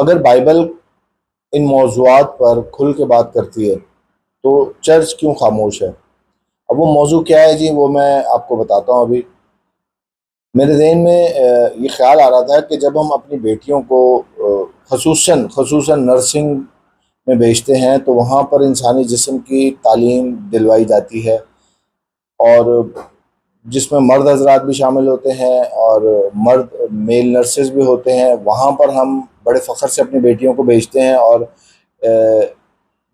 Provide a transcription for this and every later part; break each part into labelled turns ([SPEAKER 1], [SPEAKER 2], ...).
[SPEAKER 1] اگر بائبل ان موضوعات پر کھل کے بات کرتی ہے تو چرچ کیوں خاموش ہے؟ اب وہ موضوع کیا ہے جی، وہ میں آپ کو بتاتا ہوں۔ ابھی میرے ذہن میں یہ خیال آ رہا تھا کہ جب ہم اپنی بیٹیوں کو خصوصاً نرسنگ میں بھیجتے ہیں تو وہاں پر انسانی جسم کی تعلیم دلوائی جاتی ہے، اور جس میں مرد حضرات بھی شامل ہوتے ہیں اور میل نرسز بھی ہوتے ہیں۔ وہاں پر ہم بڑے فخر سے اپنی بیٹیوں کو بھیجتے ہیں، اور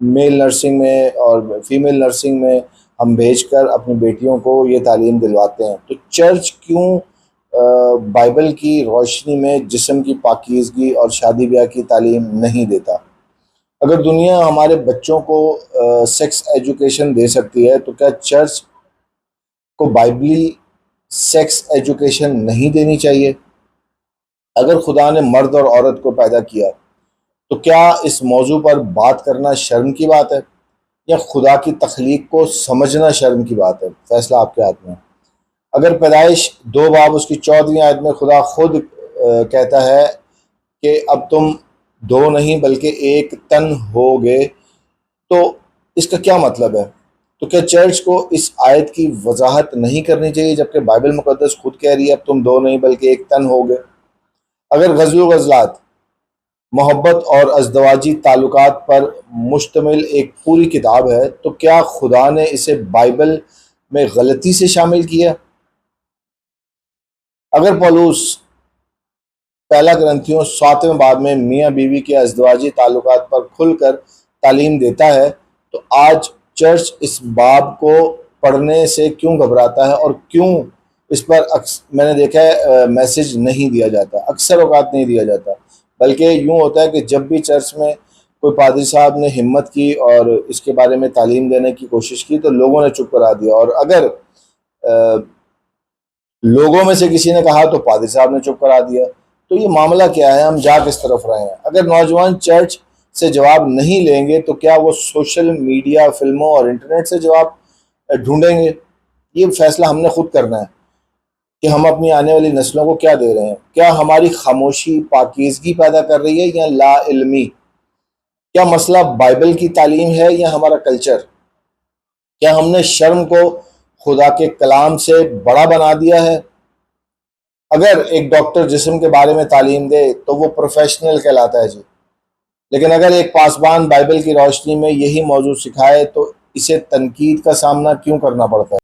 [SPEAKER 1] میل نرسنگ میں اور فیمیل نرسنگ میں ہم بھیج کر اپنی بیٹیوں کو یہ تعلیم دلواتے ہیں۔ تو چرچ کیوں بائبل کی روشنی میں جسم کی پاکیزگی اور شادی بیاہ کی تعلیم نہیں دیتا؟ اگر دنیا ہمارے بچوں کو سیکس ایجوکیشن دے سکتی ہے تو کیا چرچ کو بائبلی سیکس ایجوکیشن نہیں دینی چاہیے؟ اگر خدا نے مرد اور عورت کو پیدا کیا تو کیا اس موضوع پر بات کرنا شرم کی بات ہے، یا خدا کی تخلیق کو سمجھنا شرم کی بات ہے؟ فیصلہ آپ کے ہاتھ میں ہے۔ اگر پیدائش 2 باب اس کی 14ویں آیت میں خدا خود کہتا ہے کہ اب تم 2 نہیں بلکہ ایک تن ہوگے، تو اس کا کیا مطلب ہے؟ تو کیا چرچ کو اس آیت کی وضاحت نہیں کرنی چاہیے جبکہ بائبل مقدس خود کہہ رہی ہے اب تم 2 نہیں بلکہ ایک تن ہوگے؟ اگر غزل و غزلات محبت اور ازدواجی تعلقات پر مشتمل ایک پوری کتاب ہے تو کیا خدا نے اسے بائبل میں غلطی سے شامل کیا؟ اگر پولس پہلا کرنتھیوں 7ویں باب میں میاں بیوی کے ازدواجی تعلقات پر کھل کر تعلیم دیتا ہے تو آج چرچ اس باب کو پڑھنے سے کیوں گھبراتا ہے، اور کیوں اس پر میں نے دیکھا ہے میسج نہیں دیا جاتا، اکثر اوقات نہیں دیا جاتا، بلکہ یوں ہوتا ہے کہ جب بھی چرچ میں کوئی پادری صاحب نے ہمت کی اور اس کے بارے میں تعلیم دینے کی کوشش کی تو لوگوں نے چپ کرا دیا، اور اگر لوگوں میں سے کسی نے کہا تو پادری صاحب نے چپ کرا دیا۔ تو یہ معاملہ کیا ہے؟ ہم جا کس طرف رہے ہیں؟ اگر نوجوان چرچ سے جواب نہیں لیں گے تو کیا وہ سوشل میڈیا، فلموں اور انٹرنیٹ سے جواب ڈھونڈیں گے؟ یہ فیصلہ ہم نے خود کرنا ہے کہ ہم اپنی آنے والی نسلوں کو کیا دے رہے ہیں۔ کیا ہماری خاموشی پاکیزگی پیدا کر رہی ہے یا لا علمی؟ کیا مسئلہ بائبل کی تعلیم ہے یا ہمارا کلچر؟ کیا ہم نے شرم کو خدا کے کلام سے بڑا بنا دیا ہے؟ اگر ایک ڈاکٹر جسم کے بارے میں تعلیم دے تو وہ پروفیشنل کہلاتا ہے جی، لیکن اگر ایک پاسبان بائبل کی روشنی میں یہی موضوع سکھائے تو اسے تنقید کا سامنا کیوں کرنا پڑتا ہے؟